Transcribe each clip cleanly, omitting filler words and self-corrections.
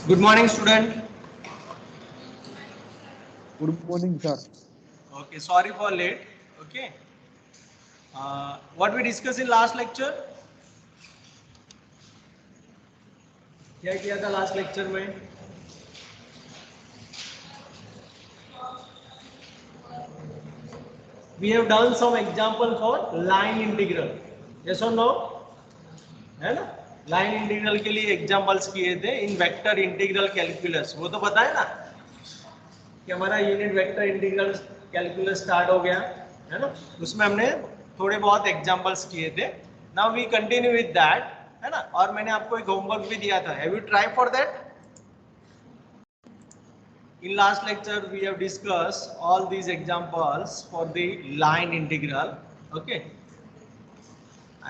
Good morning, student. Good morning, sir. Okay, sorry for late. Okay. What we discussed in last lecture? क्या किया था last lecture में? We have done some example for line integral. Yes or no? है ना? Line integral के लिए examples किए थे इन वेक्टर इंटीग्रल कैलकुलस. वो तो पता है ना कि हमारा unit vector integral calculus start हो गया है ना. उसमें हमने थोड़े बहुत एग्जांपल्स किए थे. Now we continue with that, है ना. और मैंने आपको एक होमवर्क भी दिया था. Have you try for that? In last lecture we have discussed all these examples for the line integral. Okay,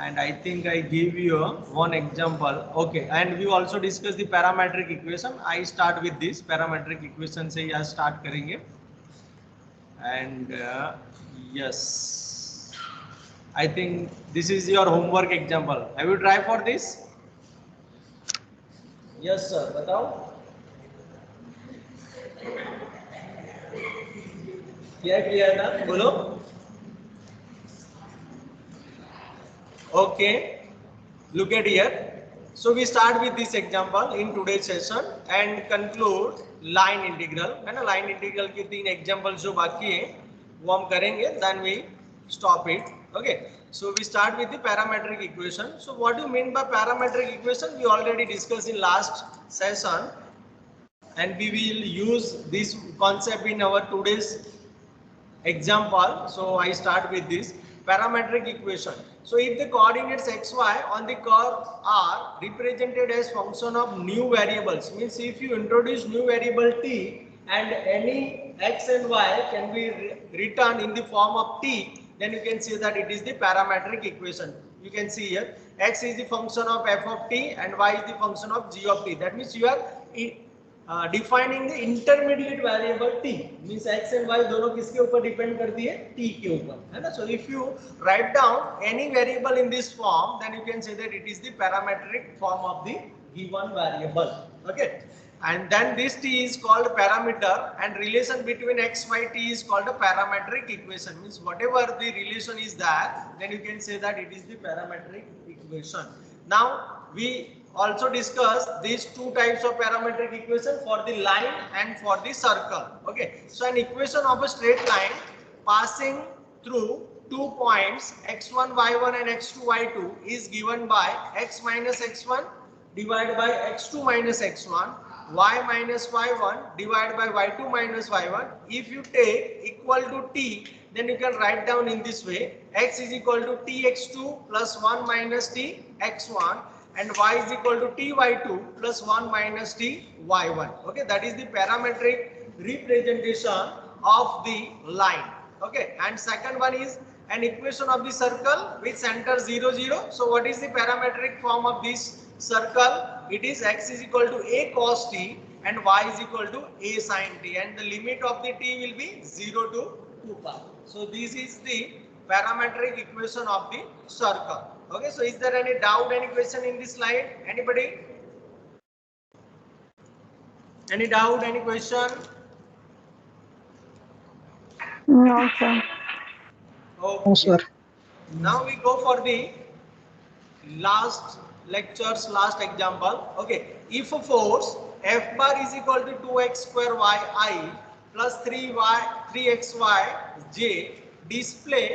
and I think I give you one example. Okay, and we also discussed the parametric equation. I start with this parametric equation से यहाँ start करेंगे. And yes, I think this is your homework example. Have you tried for this? Yes sir, बताओ क्या किया था, बोलो. Okay, look at here. So we start with this example in today's session and conclude line integral. है ना, line integral के तीन examples जो बाकी है वो हम करेंगे. Then we stop it. Okay. So we start with the parametric equation. So what do you mean by parametric equation? We already discussed in last session, and we will use this concept in our today's example. So I start with this parametric equation. So if the coordinates xy on the curve are represented as function of new variables, means if you introduce new variable t and any x and y can be written in the form of t, then you can see that it is the parametric equation. You can see here x is the function of f of t and y is the function of g of t. That means you are defining the intermediate variable t, means x and y दोनों किसके ऊपर depend करती है, t के ऊपर, है ना. So if you write down any variable in this form then you can say that it is the parametric form of the given variable. Okay, and then this t is called parameter and relation between x y t is called a parametric equation. Means whatever the relation is there, then you can say that it is the parametric equation. Now we also discuss these two types of parametric equation for the line and for the circle. Okay, so an equation of a straight line passing through 2 points x1 y1 and x2 y2 is given by x minus x1 divided by x2 minus x1, y minus y1 divided by y2 minus y1. If you take equal to t, then you can write down in this way: x is equal to tx2 plus 1 minus tx1 and y is equal to ty2 plus 1 minus ty1. Okay, that is the parametric representation of the line. Okay, and second one is an equation of the circle with center 0 0. So what is the parametric form of this circle? It is x is equal to a cos t and y is equal to a sin t, and the limit of the t will be 0 to 2 pi. So this is the parametric equation of the circle. Okay, so is there any doubt, any question in this slide? Anybody? Any doubt, any question? No, sir. Okay. No, sir. Now we go for the last lecture's last example. Okay, if a force F bar is equal to 2x square yi plus 3xy j display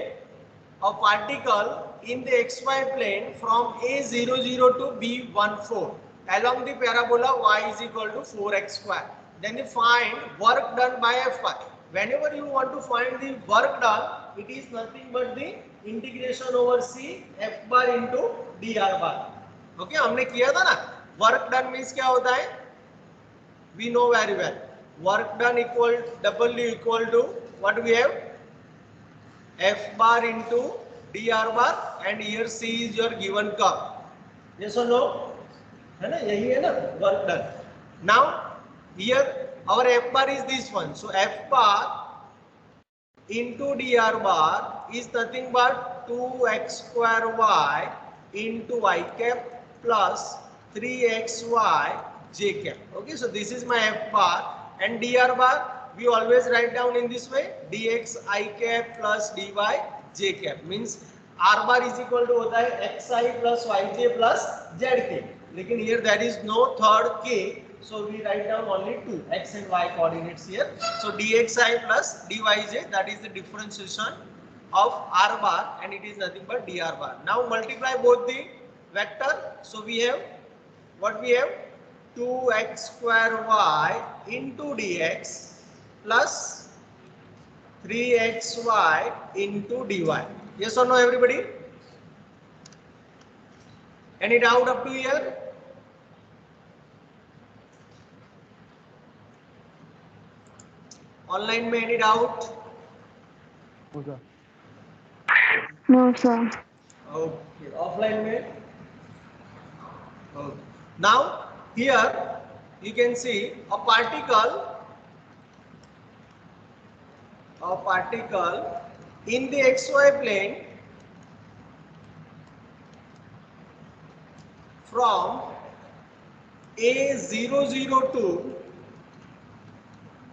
a particle in the xy plane from a00 to b14 along the parabola y is equal to 4x square. Then you find work done by Fy. Whenever you want to find the work done, it is nothing but the integration over c f bar into dr bar. Okay, हमने किया था ना. Work done means क्या होता है, we know very well. Work done equal W equal to what we have, f bar into dr bar, and here c is your given curve. Yes or no? है ना, यही है ना work done. Now here our f bar is this one. So f bar into dr bar is nothing but 2x square y into y cap plus 3xy j cap. Okay, so this is my f bar, and dr bar we always write down in this way, dx I cap plus dy j cap, means r bar is equal to होता है xi plus yj plus zk, लेकिन here there is no third k, so we write down only two x and y coordinates here. So dxi plus dyj, that is the differentiation of r bar, and it is nothing but dr bar. Now multiply both the vector, so we have what we have, 2x square y into dx plus 3xy into dy. Yes or no, everybody? Any doubt up to here? Online में any doubt? No, sir. Okay. Offline में? Okay. Now here you can see a particle in the xy plane from A002 to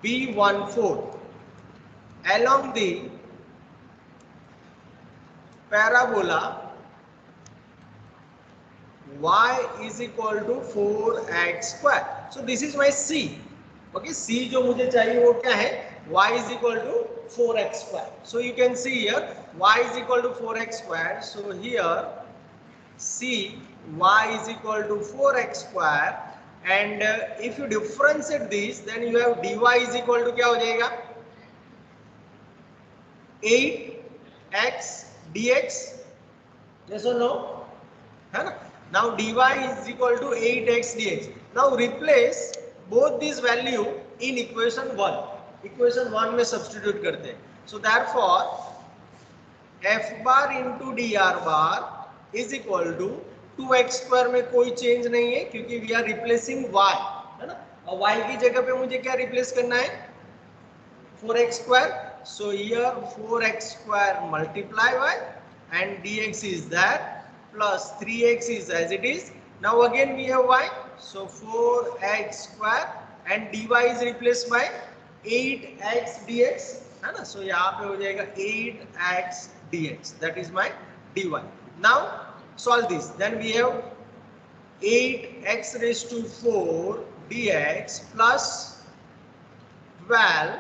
B14 along the parabola y is equal to 4x square. So this is my C. Okay, C जो मुझे चाहिए वो क्या है? Y is equal to 4x square. So you can see here y is equal to 4x square. So here C y is equal to 4x square, and if you differentiate this, then you have dy is equal to क्या हो जाएगा? 8x dx. Yes or no? है ना? Now dy is equal to 8x dx. Now replace both these value in equation 1. Equation 1 में substitute करते हैं. So therefore f bar into dr bar is equal to 2x square में कोई change नहीं है क्योंकि we are replacing y, है ना? और y की जगह पे मुझे क्या रिप्लेस करना है? 4x square. So here 4x square multiply y and dx is that plus 3x is as it is. Now again we have y, so 4x square and dy is replaced by 8x dx, है ना? So यहाँ पे हो जाएगा 8x dx, that is my dy. Now solve this, then we have 8x raised to 4 dx plus 12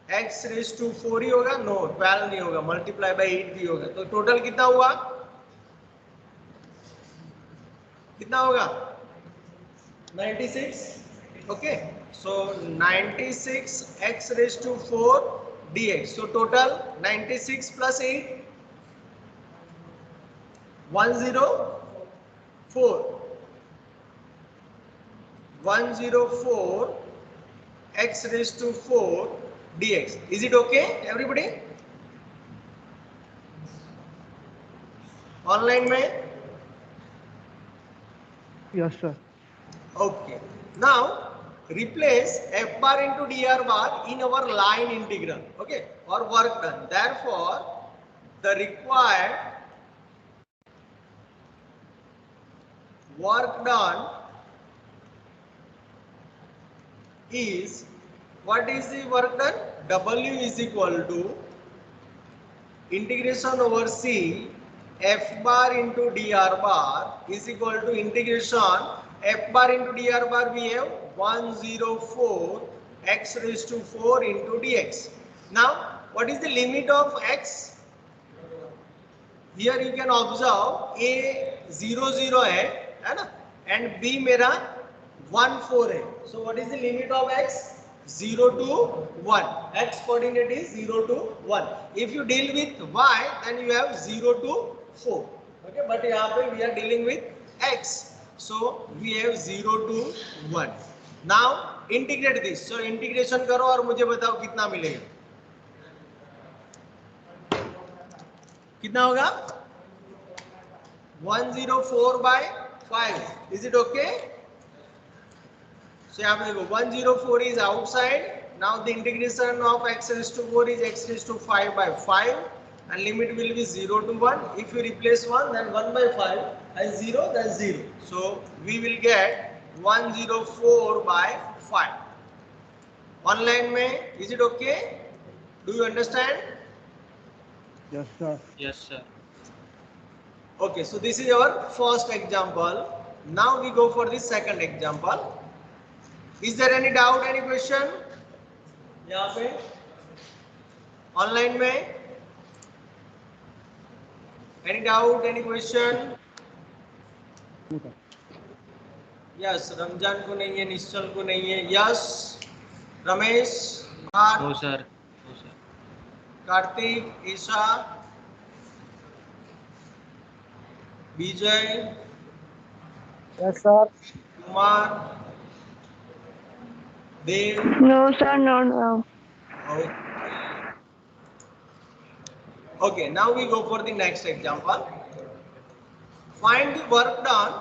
x raised to 4 ही होगा, no 12 नहीं होगा, multiply by 8 भी होगा, तो टोटल कितना हुआ? कितना होगा? 96. Okay, so 96 x raised to 4 dx, so total 96 plus 8 104 x raised to 4 dx. Is it okay, everybody? Online में? Yes, sir. Okay. Now replace f bar into dr bar in our line integral. Okay, or work done. Therefore, the required work done is, what is the work done? W is equal to integration over C f bar into dr bar is equal to integration f bar into dr bar, we have 104 x raised to 4 into dx. Now what is the limit of x? Here you can observe a 0 है ना, and b मेरा 1 4 है. So what is the limit of x? 0 to 1. X coordinate is 0 to 1. If you deal with y, then you have 0 to 4. Okay, but यहाँ पे we are dealing with x, so we have 0 to 1. Now integrate this. So integration करो और मुझे बताओ कितना मिलेगा? कितना होगा? 104 by 5. Is it okay? So यहाँ पे देखो 104 is outside. Now the integration of x raised to 4 is x raised to 5 by 5, and limit will be 0 to 1. If you replace 1, then 1 by 5 and 0, then 0. So we will get 104/5. Online में, is it okay? Do you understand? Yes, sir. Yes, sir. Okay, so this is our first example. Now we go for the second example. Is there any doubt, any question? यहाँ पे online में any doubt, any question? Yes, Ramzan को नहीं है, निश्चल को नहीं है. Yes, Ramesh, No, sir. No, sir. Kartik, Isha, Vijay, Yes, sir. Kumar, Dev. No, sir, no, no. Okay, now we go for the next example. Find the work done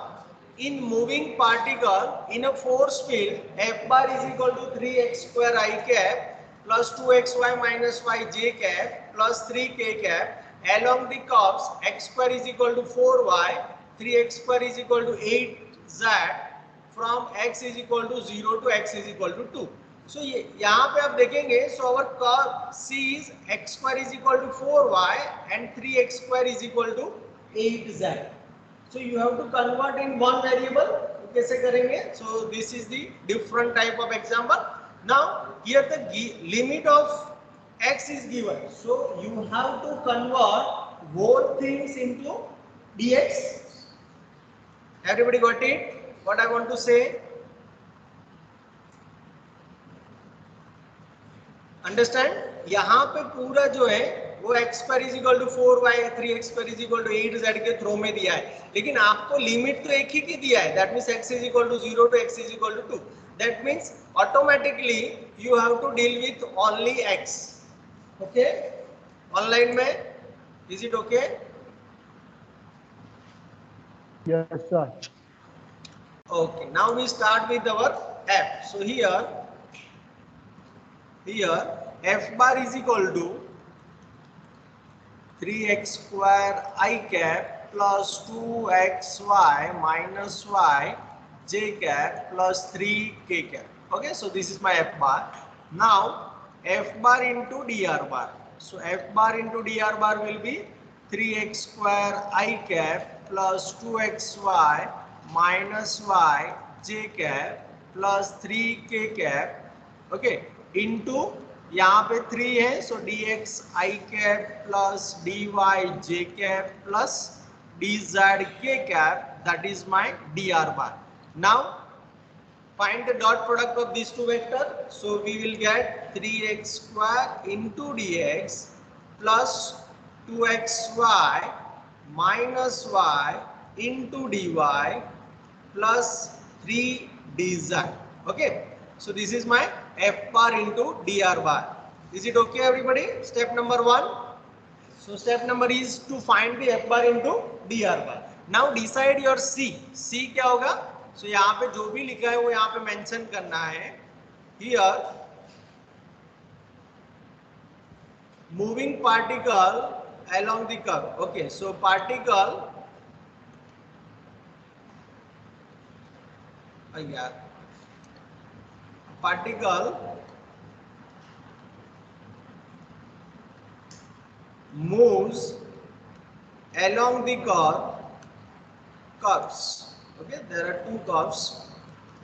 in moving particle in a force field. F bar is equal to 3x square I cap plus 2xy minus y j cap plus 3k cap along the curves x square is equal to 4y, 3x square is equal to 8z from x is equal to 0 to x is equal to 2. So यहाँ पे आप देखेंगे, so our curve C is x square is equal to 4y and 3x square is equal to 8z. So you have to convert in one variable. कैसे करेंगे? So this is the different type of example. Now here the limit of x is given. So you have to convert both things into dx. Everybody got it? What I want to say? Understand? यहाँ पे पूरा जो है वो x square is equal to 4y, 3x square is equal to 8z के throw में दिया है, लेकिन आपको लिमिट तो एक ही की दिया है. That means x is equal to 0 to x is equal to 2. That means automatically you have to deal with only x. Okay, online में is it okay? Yes, sir. Okay, now we start with our f. So here f bar is equal to 3x square I cap plus 2xy minus y j cap plus 3k cap. Okay, so this is my f bar. Now f bar into dr bar. So f bar into dr bar will be 3x square I cap plus 2xy minus y j cap plus 3k cap. Okay, into यहाँ पे 3 है, so dx I cap plus dy j cap plus dz k cap, that is my dr bar. Now find the dot product of these two vectors. So we will get 3x square into dx plus 2xy minus y into dy plus 3 dz. Okay, so this is my f bar into dr bar. Is it okay everybody? Step number 1. So step number is to find the f bar into dr bar. Now decide your c. c क्या होगा? So यहाँ पे जो भी लिखा है वो यहाँ पे मेंशन करना है. Here moving particle along the curve. Okay, so particle moves along the curves. Okay, there are two curves.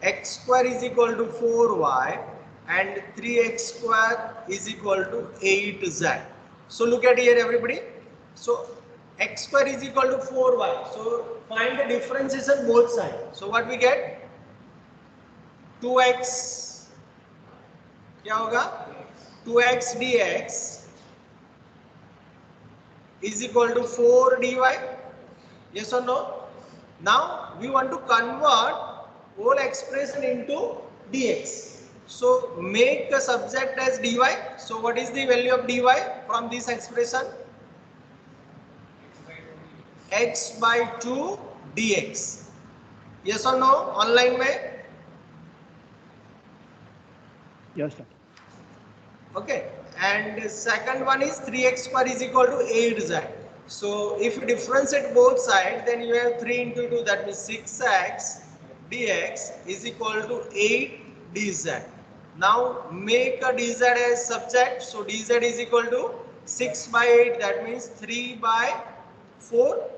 X square is equal to 4y and 3x square is equal to 8z. So look at here everybody. So x square is equal to 4y. So find the differences on both sides. So what we get? 2x क्या होगा? 2x dx is equal to 4 dy. Yes or no? Now we want to convert whole expression into dx. So make the subject as dy. So what is the value of dy from this expression? x by 2 dx. Yes or no? Online में? Yes, sir. Okay, and second one is 3x square is equal to 8z. So if you differentiate both sides, then you have 3 into 2, that means 6x dx is equal to 8 dz. Now make a dz as subject. So dz is equal to 6 by 8. That means 3 by 4.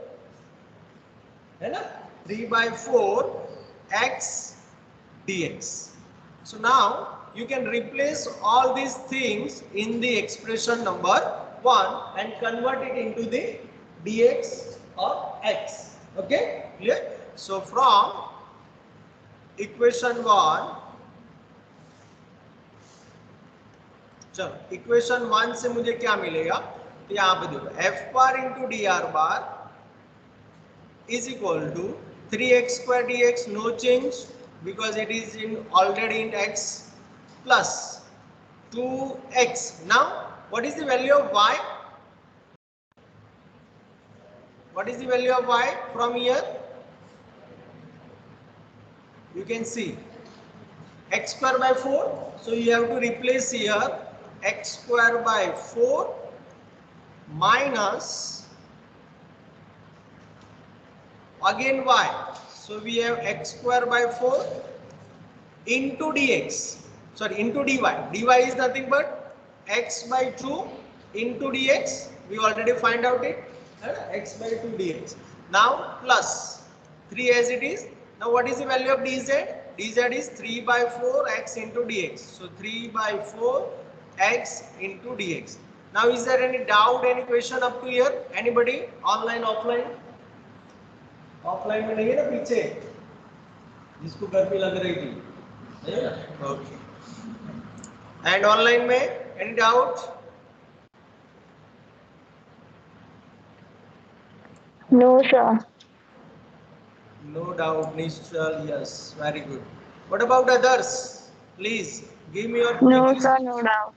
है ना? 3 by 4 x dx. So now you can replace all these things in the expression number 1 and convert it into the dx of x. Okay, clear? So from equation 1, चलो equation 1 से मुझे क्या मिलेगा? तो यहाँ पे देखो f bar into D R bar is equal to 3x square dx, no change because it is in already in x, plus 2x. Now what is the value of y? What is the value of y from here? You can see x square by 4. So you have to replace here x square by 4 minus again y. So we have x square by 4 into dx. Sorry, into dy. dy is nothing but x by 2 into dx. We already find out it. X by 2 dx. Now plus 3 as it is. Now what is the value of dz? dz is 3 by 4 x into dx. So 3 by 4 x into dx. Now is there any doubt, any question up to here? Anybody? Online, offline? Offline में नहीं है ना पीछे जिसको गर्मी लग रही थी, है ना? ओके. एंड ऑनलाइन में any doubt? No, sir. No doubt Nishchal. Yes, very good. What about others? Please give me your No, sir, no doubt.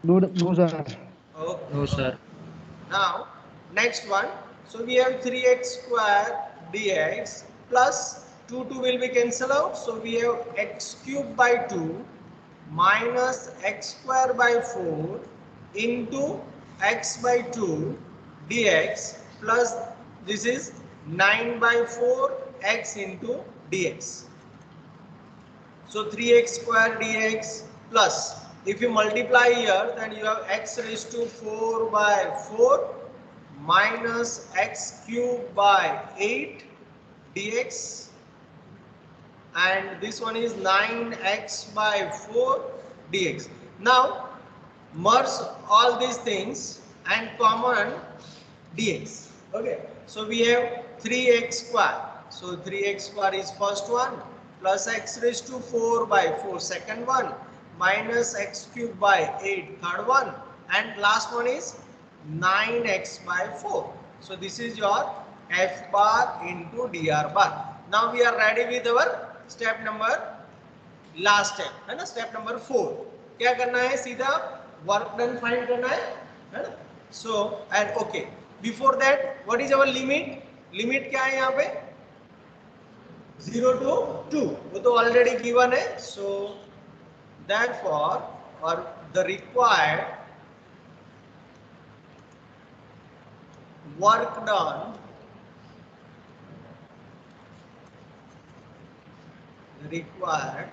No, no, sir. Okay. No, sir. Now next one. So we have 3x square dx plus 2 will be cancelled out. So we have x cube by 2 minus x square by 4 into x by 2 dx plus this is 9 by 4 x into dx. So 3x square dx plus, if you multiply here, then you have x raised to 4 by 4 minus x cube by 8 dx, and this one is 9x by 4 dx. Now merge all these things and common dx. Okay, so we have 3x square. So 3x square is first one, plus x raised to 4 by 4 second one, minus x cube by 8 third one, and last one is 9x by 4. So this is your f bar into dr bar. Now we are ready with our step number, last step है ना, step number 4. क्या करना है? सीधा work done find करना है ना? So and okay, before that what is our limit? Limit क्या है यहाँ पे? 0 to 2. वो तो already given है. So therefore or the required work done, required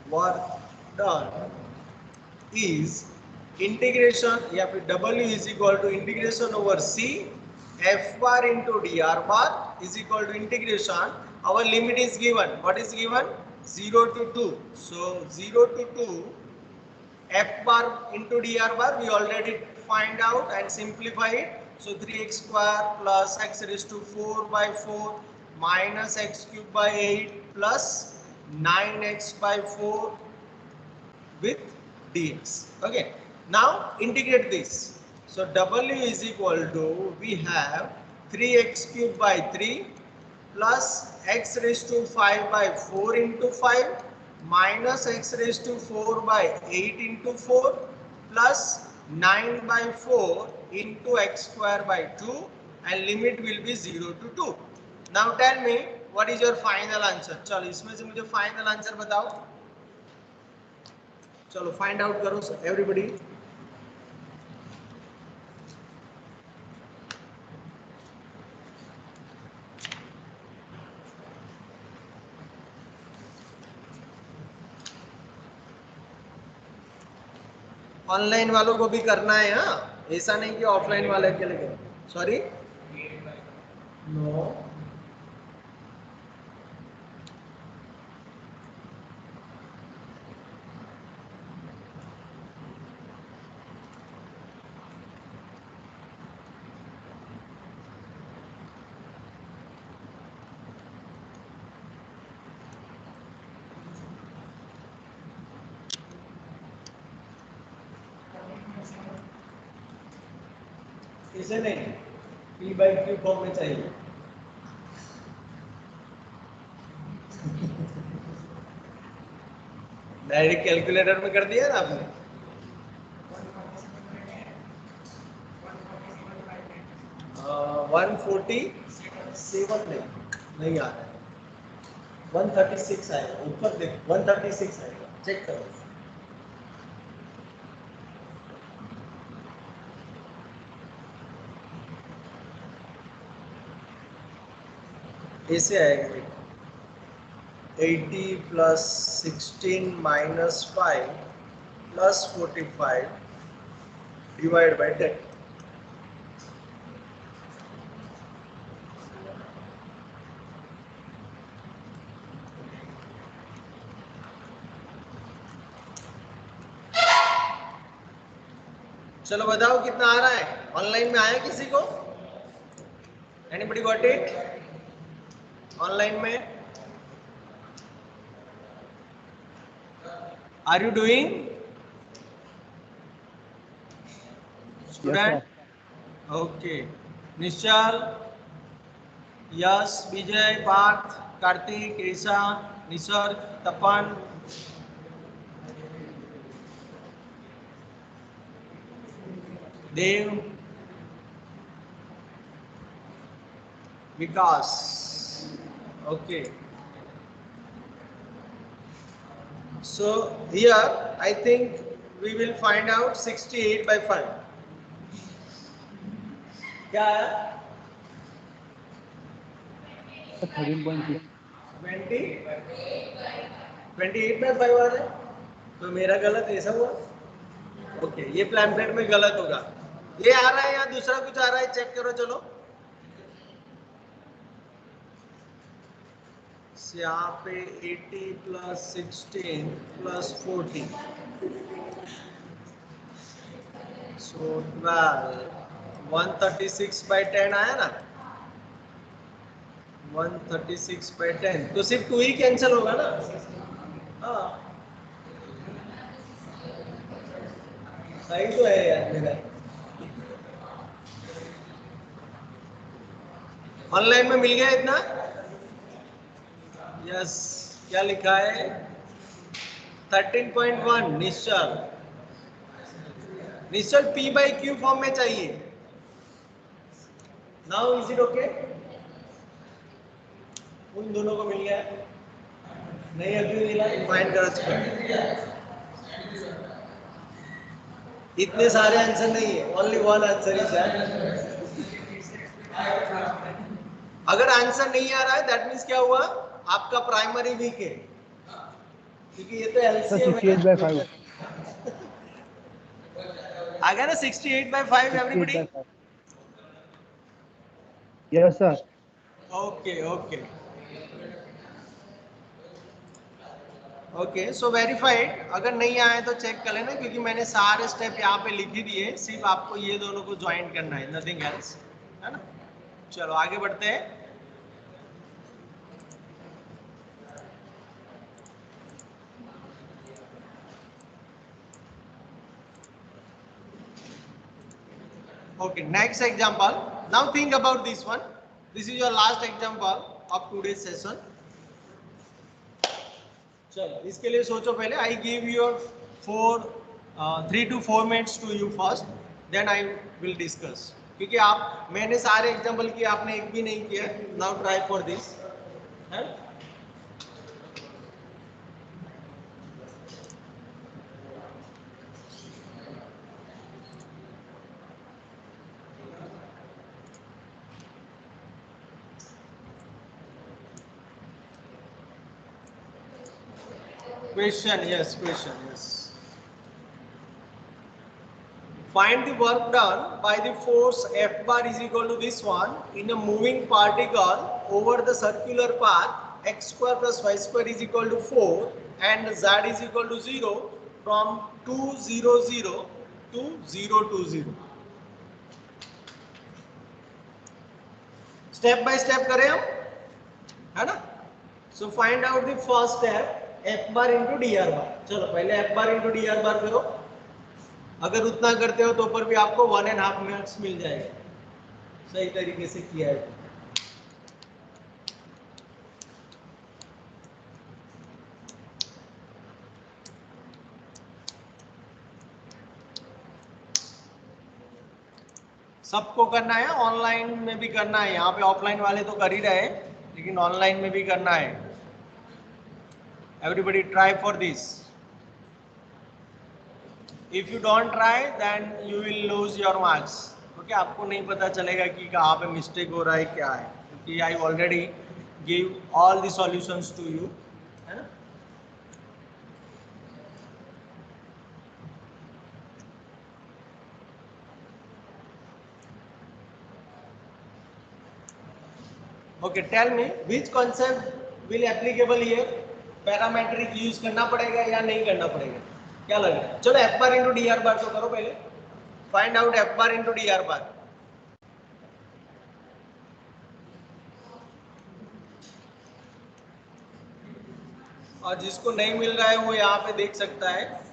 work done is integration, या फिर W is equal to integration over C f bar into dr bar is equal to integration. Our limit is given. What is given? 0 to 2. So 0 to 2 f bar into dr bar we already find out and simplify it. So 3x square plus x raised to 4 by 4 minus x cube by 8 plus 9x by 4 with dx. Okay, now integrate this. So w is equal to, we have 3x cube by 3 plus x raised to 5 by 4 into 5 minus x raised to 4 by 8 into 4 plus 9 by 4 into x square by 2, and limit will be 0 to 2. Now tell me what is your final answer. चलो इसमें से मुझे final answer बताओ. चलो find out करो everybody. Online वालों को भी करना है, हाँ, ऐसा नहीं कि ऑफलाइन वाले के लिए। सॉरी, नो, इसे नहीं, पी बाई क्यू फॉर्म में चाहिए। डायरेक्ट कैलकुलेटर में कर दिया ना आपने। 147 नहीं आ रहा है, 136 आएगा, ऊपर देखो 136 आएगा, चेक करो। ऐसे आएगा, देखो 80 plus 16 minus 5 plus 45 divide by 10। चलो बताओ कितना आ रहा है, ऑनलाइन में आया किसी को? Anybody got it? ऑनलाइन में are you doing student? Okay, Nishchal, Yash, Vijay, Parth, Kartik, Isha, Nisarg, Tapan, Dev, Vikas. Okay, so here I think we will find out 68 by 5 क्या है? 13.6 28 by 5 आ रहा है, तो मेरा गलत ऐसा हुआ। ओके, ये पैम्फलेट में गलत होगा, ये आ रहा है या दूसरा कुछ आ रहा है, चेक करो। चलो यहाँ पे 80 प्लस 16 प्लस 40 सो 12 136 by 10 आया ना, 136 by 10, तो सिर्फ 2 ही कैंसिल होगा ना। हाँ सही तो है यार मेरा। ऑनलाइन में मिल गया इतना? यस, क्या लिखा है? 13.1। निश्चल, निश्चल पी बाई क्यू फॉर्म में चाहिए। Now is it okay? उन दोनों को मिल गया? नहीं अभी मिला, फाइंड कर। इतने सारे आंसर नहीं है, only one answer is that. अगर आंसर नहीं आ रहा है दैट मीन्स क्या हुआ, आपका प्राइमरी वीक है, क्योंकि ये तो एलसीएम है। 68 by 5 आ गया ना 68 by 5 everybody? Yes sir. Okay okay okay, so verified. अगर नहीं आए तो चेक कर लेना, क्योंकि मैंने सारे स्टेप यहाँ पे लिख ही दिए, सिर्फ आपको ये दोनों को ज्वाइन करना है, नथिंग एल्स, है ना। चलो आगे बढ़ते हैं। Okay, next example. Now think about this one. This is your last example of today's session. चलो इसके लिए सोचो पहले। I give your 3 to 4 minutes to you first, then I will discuss. क्योंकि आप, मैंने सारे एग्जाम्पल किए, आपने एक भी नहीं किया। Now try for this. है? Question, yes, question, yes. find the work done by the force F bar is equal to this one in a moving particle over the circular path x square plus y square is equal to 4 and z is equal to 0 from 2 0 0 to 0 2 0. Step by step करें हम, है ना. So find out the first step F bar into D R बार. चलो पहले F bar into D R बार करो. अगर उतना करते हो तो ऊपर भी आपको 1.5 मिनट्स मिल जाएगा. सही तरीके से किया है. सबको करना है, ऑनलाइन में भी करना है. यहाँ पे ऑफलाइन वाले तो कर ही रहे हैं, लेकिन ऑनलाइन में भी करना है. Everybody try for this. If you don't try then you will lose your marks. Okay, आपको नहीं पता चलेगा कि कहाँ पे मिस्टेक हो रहा है, क्या है, क्योंकि I already give all the solutions to you, है ना. Okay, tell me which concept will applicable here. Parametric use करना पड़ेगा या नहीं करना पड़ेगा, क्या लग रहा है. चलो F bar into D R बार तो करो पहले. Find out F bar into D R बार. और जिसको नहीं मिल रहा है वो यहाँ पे देख सकता है.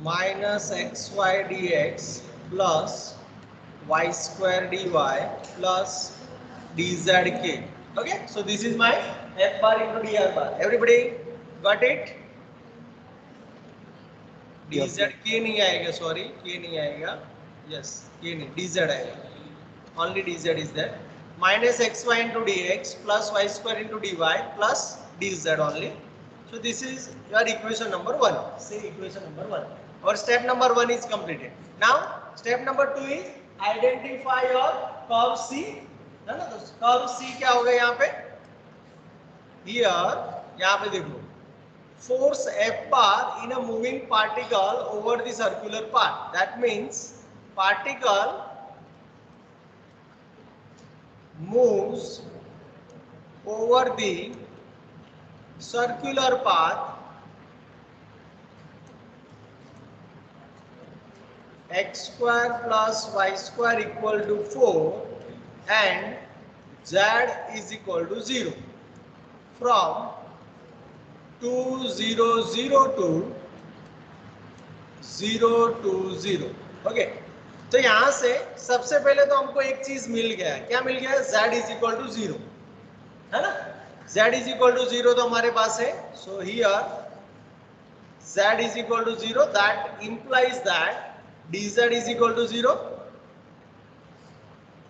minus xy dx plus y square dy plus dzk. Okay, so this is my f bar into dr bar. Everybody got it? dzk नहीं आएगा, सॉरी k नहीं आएगा. yes, k नहीं, dz आएगा. only dz is there. minus xy into dx plus y square into dy plus dz only. So this is your equation number 1. Say equation number 1. Or step number 1 is completed. Now step number 2 is identify your curve C. है ना, तो curve C क्या होगा यहाँ पे. Here यहाँ पे देखो, force F bar in a moving particle over the circular path. That means particle moves over the circular path x square plus y square equal to 4 and z is equal to 0 from 2 0 0 to 0 to 0. Okay, तो यहां से सबसे पहले तो हमको एक चीज मिल गया है. क्या मिल गया है? z is equal to 0, है ना. z is equal to 0 तो हमारे पास है. so here z is equal to 0. that implies that dz is equal to 0.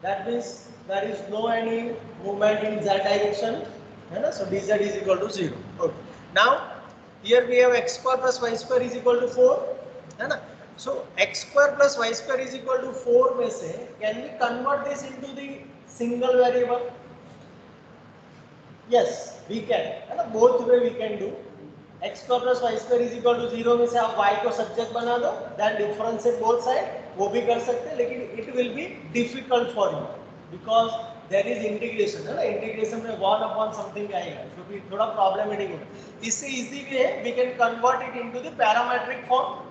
That means there is no any movement in z direction, है ना. so dz is equal to 0. okay, now here we have x square plus y square is equal to 4, है ना. so x square plus y square is equal to 4 में से can we convert this into the single variable? yes, we can, है ना. both way we can do. x square plus y square is equal to 0 में से आप y को subject बना दो, then differentiate both side, वो भी कर सकते हैं, लेकिन it will be difficult for you because there is integration, है ना. इंटीग्रेशन में 1 upon something आएगा, जो कि थोड़ा प्रॉब्लमेटिक होगा. इससे easy way we can convert it into the parametric form.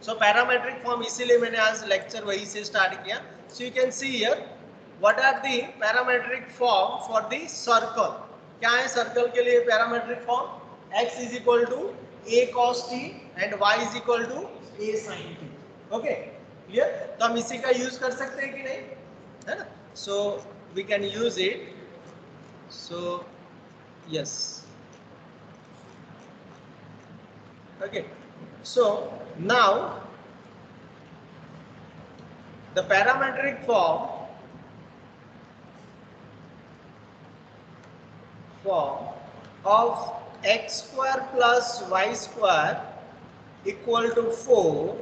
so parametric form इसीलिए मैंने आज लेक्चर वही से स्टार्ट किया. so you can see here what are the parametric form for the circle. क्या है सर्कल के लिए parametric form? x is equal to a cos t and y is equal to a sin t. Okay, clear. तो हम इसी का use कर सकते हैं कि नहीं, है ना. so we can use it. So yes, okay. So now the parametric form of x square plus y square equal to 4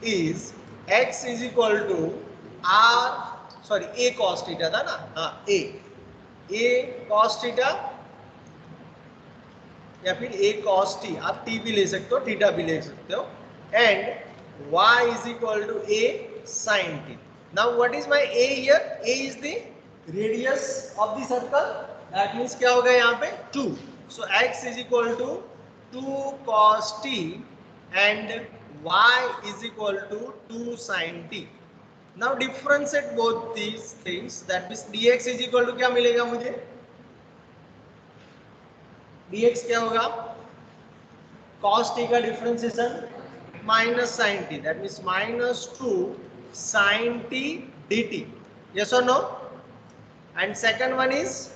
is x is equal to r, sorry, a cos theta था ना, हाँ a cos theta या फिर a cos t, आप t भी ले सकते हो, थीटा भी ले सकते हो, and y is equal to a sin t. Now what is my a here? A is the radius of the circle, that means क्या होगा यहाँ पे 2. So x is equal to 2 cos t and y is equal to 2 sin t. Now differentiate both these things, that means dx is equal to क्या मिलेगा मुझे? dx क्या होगा? cos t का differentiation minus sin t, that means minus 2 sin t dt. Yes or no? And second one is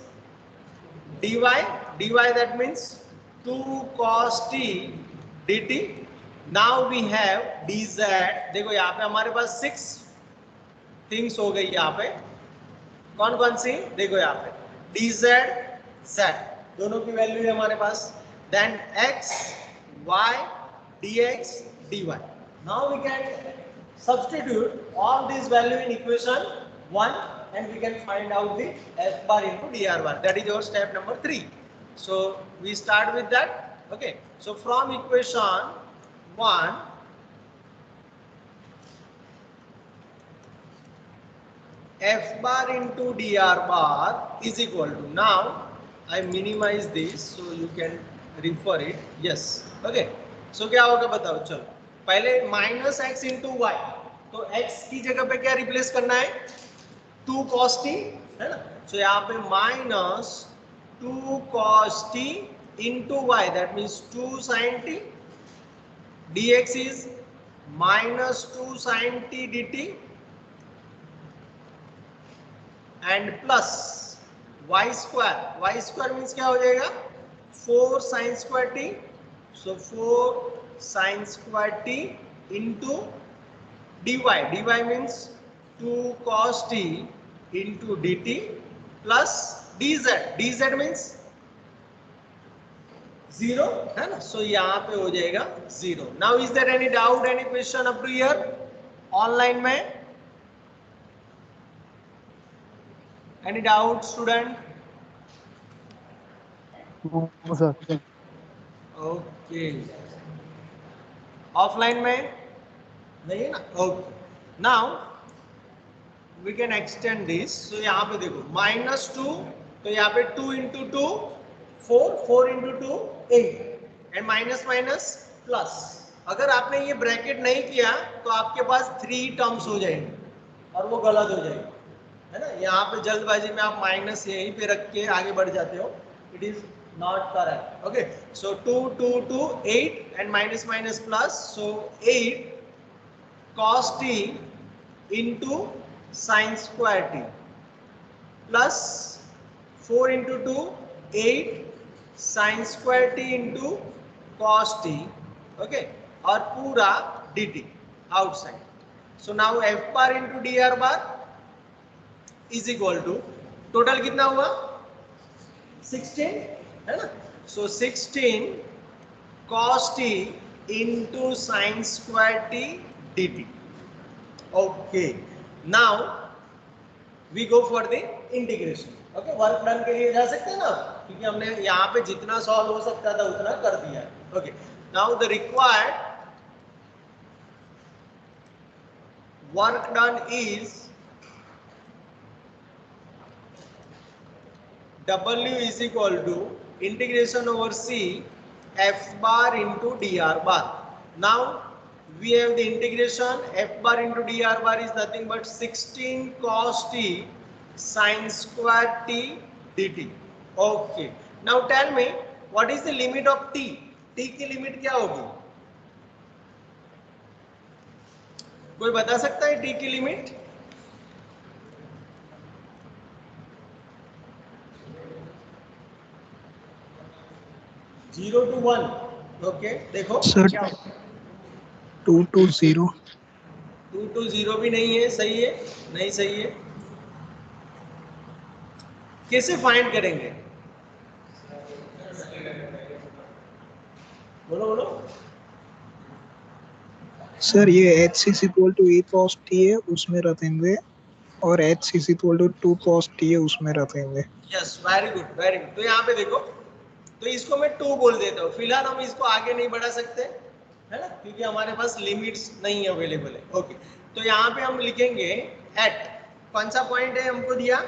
dy, that means 2 cos t dt. Now we have dz. देखो यहाँ पे हमारे पास 6 थिंग्स हो गई, यहाँ पे कौन कौन सी? देखो यहाँ पे dz z दोनों की वैल्यू है हमारे पास, then x y dx dy. Now we can substitute all these value in equation 1 and we can find out the f bar into dr bar. That is our step number 3. So we start with that. Okay, so from equation 1, f bar into dr bar is equal to, now I minimize this so you can refer it. Yes, okay. So क्या होगा बताओ, चलो पहले minus x into Y, तो x की जगह पे क्या रिप्लेस करना है? 2 cos t है ना. So यहाँ पे minus 2 cos t into y, that means 2 sin t, dx is minus 2 sin t dt and plus y square means क्या हो जाएगा? 4 sin square t. So 4 sin square t into dy means 2 cos t into dt plus dz means 0 है ना. So यहाँ पे हो जाएगा 0. Now is there any doubt, any question up to here? Online में any doubt student? No, sir. Okay. Offline में नहीं है ना. Okay. Now we can extend this. So यहाँ पे देखो minus 2, तो यहाँ पे 2 into 2 4 into 2 8 and minus minus plus. अगर आपने ये ब्रैकेट नहीं किया तो आपके पास 3 टर्म्स हो जाएंगे और वो गलत हो जाएगा, है ना. यहाँ पे जल्दबाजी में आप माइनस यहीं पे रख के आगे बढ़ जाते हो. It is not correct. Okay, so 2 2 2 8 and minus minus plus. So 8 cos t into sin square t plus 4 into 2 8 sin square t into cos t. Okay, और पूरा dt outside. So now f bar into dr bar is equal to, total कितना हुआ? 16 है ना. So 16 cos t into sin square t dt. Okay, now we go for the integration. Okay, work done के लिए जा सकते हैं ना, क्योंकि हमने यहाँ पे जितना सॉल्व हो सकता था उतना कर दिया. Okay, now the required work done is W is equal to integration over C f bar into dr bar. Now we have the integration f bar into dr bar is nothing but 16 cos t sin square t dt. Okay, now tell me what is the limit of t? t की limit क्या होगी? कोई बता सकता है t की limit? 0 to 1. Okay देखो sir क्या 2 to 0. 2 to 0 भी नहीं है, सही है, नहीं सही है। कैसे फाइंड करेंगे? बोलो बोलो। सर ये h is equal to e cos t है उसमें रखेंगे और h is equal to 2 cos t है उसमें रखेंगे। Yes very good very good. तो यहाँ पे देखो, तो इसको मैं 2 बोल देता हूँ। फिलहाल हम इसको आगे नहीं बढ़ा सकते है ना, क्योंकि हमारे पास लिमिट्स नहीं अवेलेबल है। ओके तो यहाँ पे हम लिखेंगे एट, कौन सा पॉइंट है हमको दिया,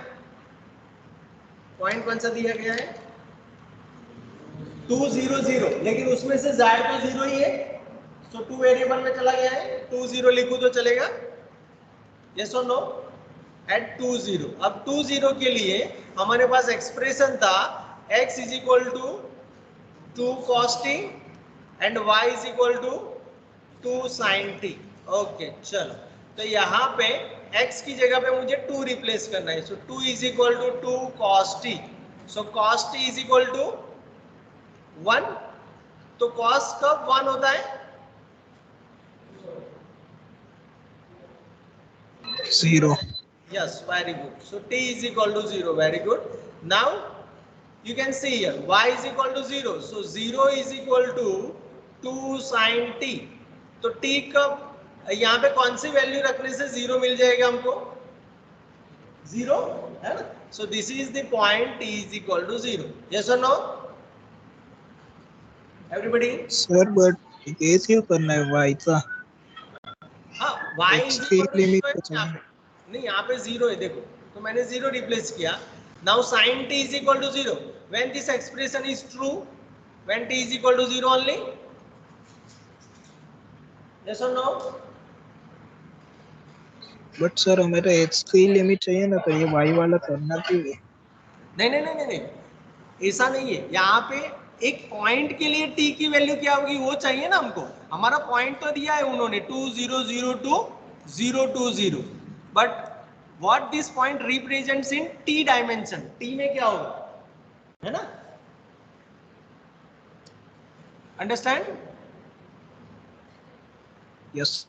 पॉइंट कौन सा दिया गया है 2 0 0, लेकिन उसमें से z तो 0 ही है, तो 2 वेरिएबल में चला गया है, 2 0 लिखूं तो चलेगा, यस और नो, एट 2 0। अब 2 0 के लिए हमारे पास एक्सप्रेशन था x is equal to 2 cos t and y is equal to 2 sin t। Okay चलो, तो यहाँ पे x की जगह पे मुझे 2 रिप्लेस करना है, so 2 is equal to 2 cos t, so cos t is equal to 1। तो cos कब 1 होता है? 0. Yes, very good. So t is equal to 0. Very good. Now you can see here y is equal to 0. So 0 is equal to 2 sin t. तो t कब यहाँ पे कौन सी value रखने से 0 मिल जाएगा हमको? 0 है ना। So this is the point t is equal to 0. Yes or no? Everybody? Sir but ये क्यों करना है y का? हाँ y x is की equal to 0 लिमिट है यहाँ पे, नहीं यहाँ पे 0 है देखो, तो मैंने 0 रिप्लेस किया। Now sin t is equal to 0 when this expression is true, when t is equal to 0 only, yes or no? But sir हमें तो h की लिमिट चाहिए ना, तो ये y वाला करना चाहिए। नहीं नहीं नहीं नहीं, ऐसा नहीं है। यहाँ पे एक पॉइंट के लिए t की वैल्यू क्या होगी वो चाहिए ना हमको। हमारा पॉइंट तो दिया है उन्होंने 2 0 0 2 0 2 0, but what this point represents in t dimension, t में क्या होगा, है ना, अंडरस्टैंड? यस।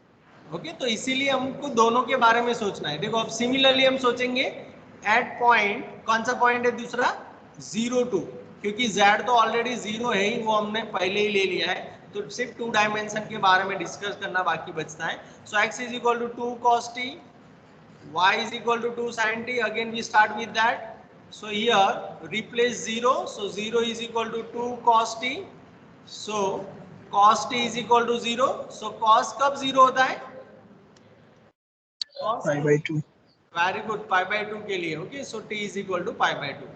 ओके तो इसीलिए हमको दोनों के बारे में सोचना है। देखो अब सिमिलरली हम सोचेंगे एट पॉइंट, कौन सा पॉइंट है दूसरा 0 2, क्योंकि z तो ऑलरेडी 0 है ही, वो हमने पहले ही ले लिया है, तो सिर्फ 2 डायमेंशन के बारे में डिस्कस करना बाकी बचता है। So x is equal to 2 cos t, y is equal to 2 sin t, again we start with that, so here replace 0, so 0 is equal to 2 cos t, so cos t is equal to 0, so cos कब 0 होता है? π/2। Very good, π/2 के लिए। Okay so t is equal to π/2।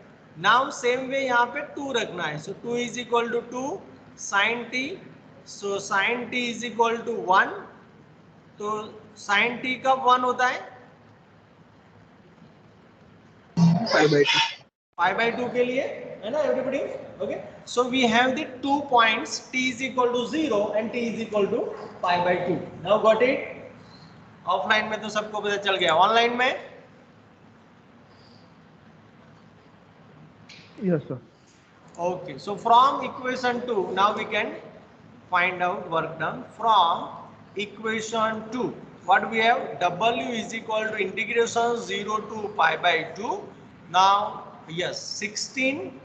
Now same way यहाँ पे 2 रखना है, so 2 is equal to 2 sin t, so sin t is equal to 1, तो sin t कब 1 होता है? π/2। π/2 के लिए, है ना everybody. Okay so we have the 2 points t is equal to 0 and t is equal to π/2। Now got it? Offline में तो सबको पता चल गया, ऑनलाइन में Yes, sir. okay, so from equation 2 now we can find out work done from equation 2. What we have, w is equal to integration 0 to π/2. Now yes, 16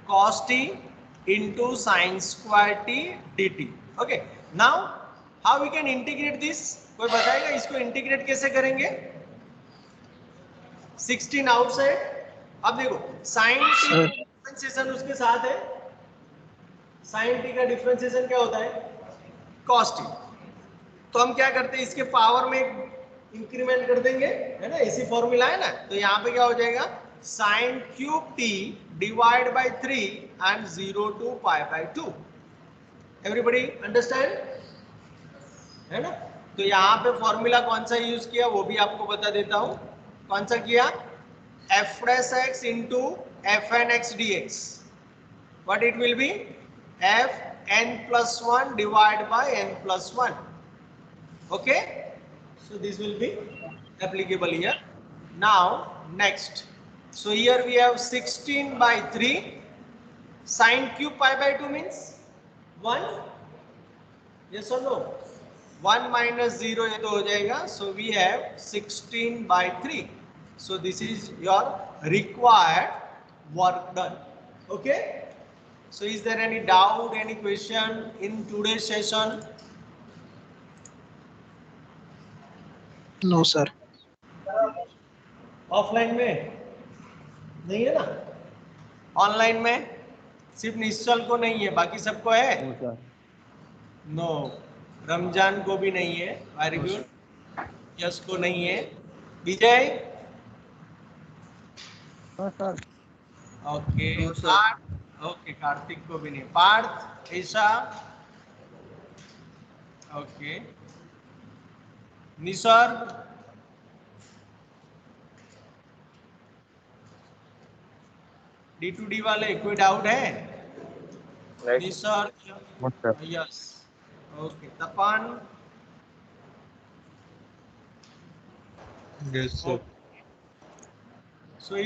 cos t into sin square t dt. Okay, now how we can integrate this? कोई बताएगा इसको integrate कैसे करेंगे? 16 outside, अब देखो sign T का differentiation उसके साथ है, साइन टी का डिफरेंशिएशन क्या होता है? cos T. तो हम क्या करते हैं, इसके पावर में इंक्रीमेंट कर देंगे, है ना, इसी फॉर्मूला है ना, तो यहाँ पे क्या हो जाएगा sine cube T divide by 3 and 0 to π/2। Everybody understand, है ना। तो यहाँ पे फॉर्मूला कौन सा यूज किया वो भी आपको बता देता हूँ। कौन सा किया? f dash x into fn x dx, what it will be? f n plus 1 divided by n plus 1. Okay, so this will be applicable here. Now next, so here we have 16 by 3, Sin cube pi by 2 means 1. Yes or no? 1 minus 0 ये तो हो जाएगा. So we have 16 by 3. So this is your required work done. Okay. So is there any doubt, any question in today's session? No sir. Offline में नहीं है ना, online में सिर्फ निश्चल को नहीं है, बाकी सबको है. No sir. नो, रमजान को भी नहीं है. Very good. यश को नहीं है. विजय. हाँ sir. Okay. No, sir. Okay, Kartik को भी नहीं. पार्थ, ईशा. ओके. निसर्ग. D2D वाले कोई डाउट है? Nisarga. Yes. Okay. Tapan. Yes, sir. So if